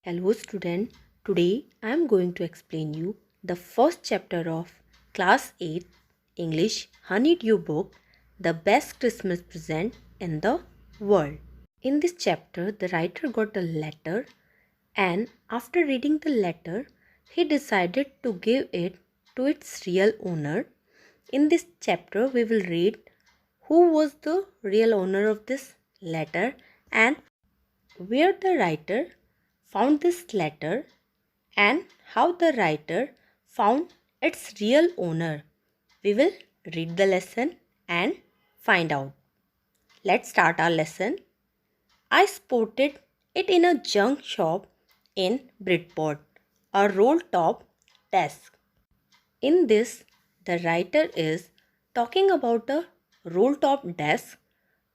Hello student, today I am going to explain you the first chapter of class 8 English Honeydew book, The Best Christmas Present in the World. In this chapter, the writer got a letter and after reading the letter, he decided to give it to its real owner. In this chapter, we will read who was the real owner of this letter and where the writer found this letter and how the writer found its real owner. We will read the lesson and find out. Let's start our lesson. I spotted it in a junk shop in Bridport, a roll top desk. In this, the writer is talking about a roll top desk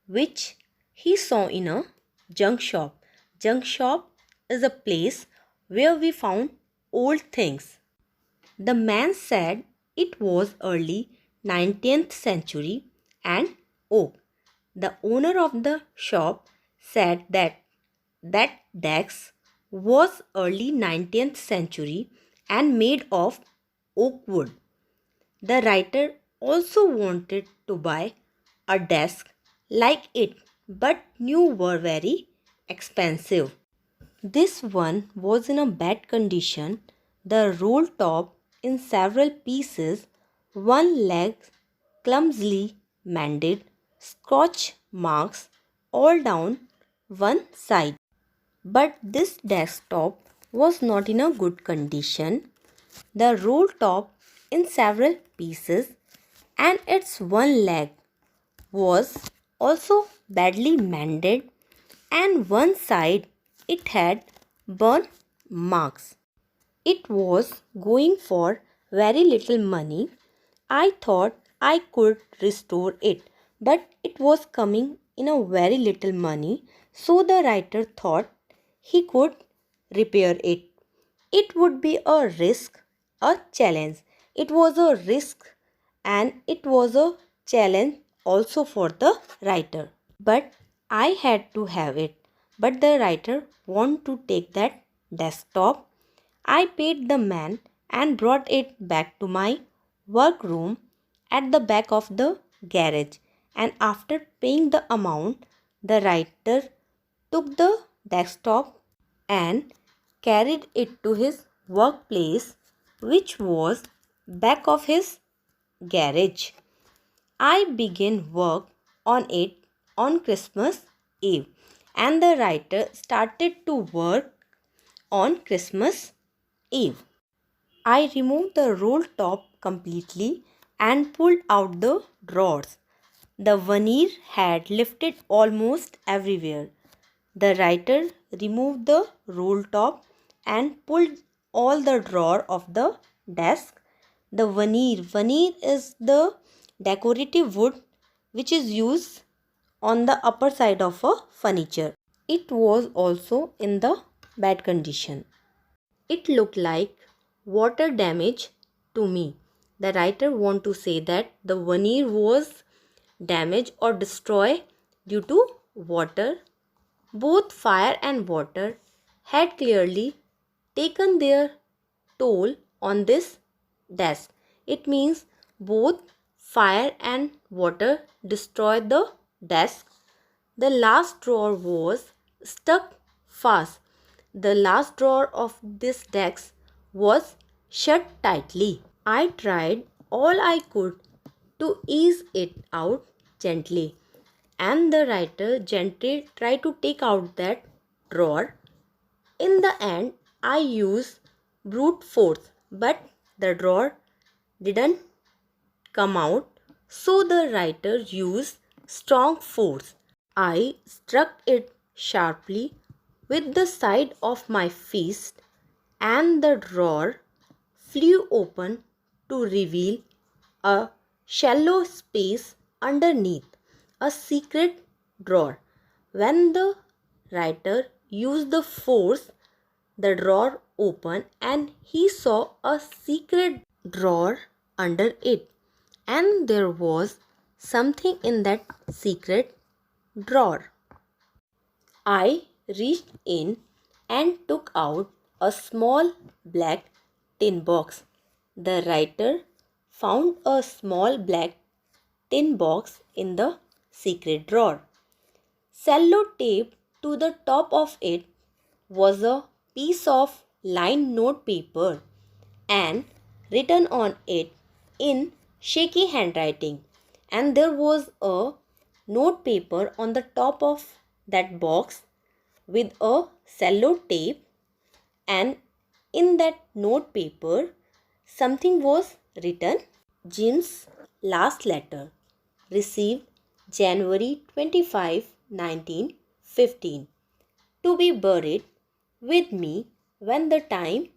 which he saw in a junk shop. Junk shop is a place where we found old things. The man said it was early 19th century and oak. The owner of the shop said that desk was early 19th century and made of oak wood. The writer also wanted to buy a desk like it, but new were very expensive. This one was in a bad condition, the roll top in several pieces, one leg clumsily mended, scotch marks all down one side. But this desktop was not in a good condition. The roll top in several pieces and its one leg was also badly mended and one side it had burn marks. It was going for very little money. I thought I could restore it, but it was coming in a very little money, so the writer thought he could repair it. It would be a risk, a challenge. It was a risk and it was a challenge also for the writer. But I had to have it. But the writer wanted to take that desktop. I paid the man and brought it back to my workroom at the back of the garage. And after paying the amount, the writer took the desktop and carried it to his workplace, which was back of his garage. I began work on it on Christmas Eve, and the writer started to work on Christmas Eve. I removed the roll top completely and pulled out the drawers. The veneer had lifted almost everywhere. The writer removed the roll top and pulled all the drawer of the desk. The veneer is the decorative wood which is used on the upper side of a furniture. It was also in the bad condition. It looked like water damage to me. The writer want to say that the veneer was damaged or destroyed due to water. Both fire and water had clearly taken their toll on this desk. It means both fire and water destroyed the desk. The last drawer was stuck fast. The last drawer of this desk was shut tightly. I tried all I could to ease it out gently, and the writer gently tried to take out that drawer. In the end, I used brute force, but the drawer didn't come out, so the writer used strong force. I struck it sharply with the side of my fist, and the drawer flew open to reveal a shallow space underneath, a secret drawer. When the writer used the force, the drawer opened and he saw a secret drawer under it, and there was something in that secret drawer. I reached in and took out a small black tin box. The writer found a small black tin box in the secret drawer. Cellotape to the top of it was a piece of lined note paper and written on it in shaky handwriting, and there was a note paper on the top of that box with a cello tape, and in that note paper something was written. Jim's last letter, received January 25, 1915, to be buried with me when the time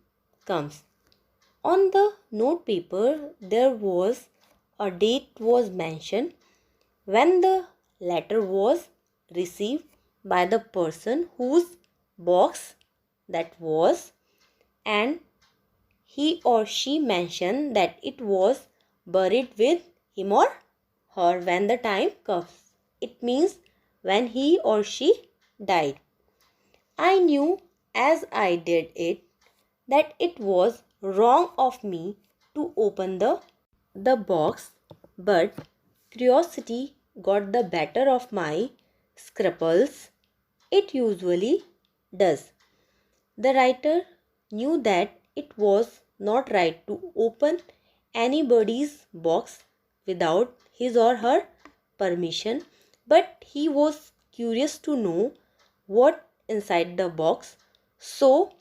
comes. On the note paper there was a date was mentioned when the letter was received by the person whose box that was, and he or she mentioned that it was buried with him or her when the time comes. It means when he or she died. I knew as I did it that it was wrong of me to open the box, but curiosity got the better of my scruples. It usually does. The writer knew that it was not right to open anybody's box without his or her permission, but he was curious to know what inside the box, so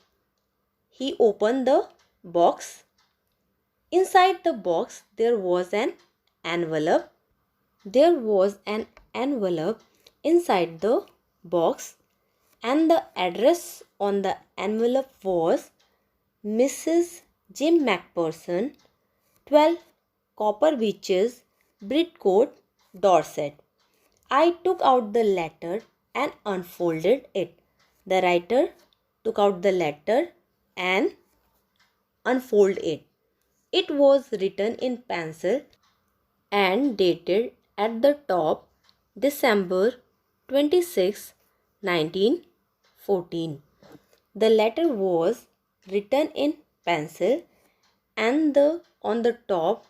he opened the box. Inside the box there was an envelope. There was an envelope inside the box, and the address on the envelope was Mrs. Jim McPherson, 12 Copper Beaches, Bridgecote, Dorset. I took out the letter and unfolded it. The writer took out the letter and unfolded it. It was written in pencil and dated at the top December 26, 1914. The letter was written in pencil and on the top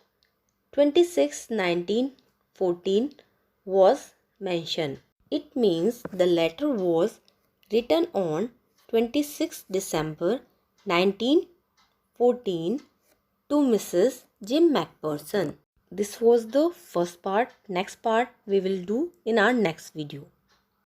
26, 1914 was mentioned. It means the letter was written on 26 December 1914 to Mrs. Jim McPherson. This was the first part. Next part we will do in our next video.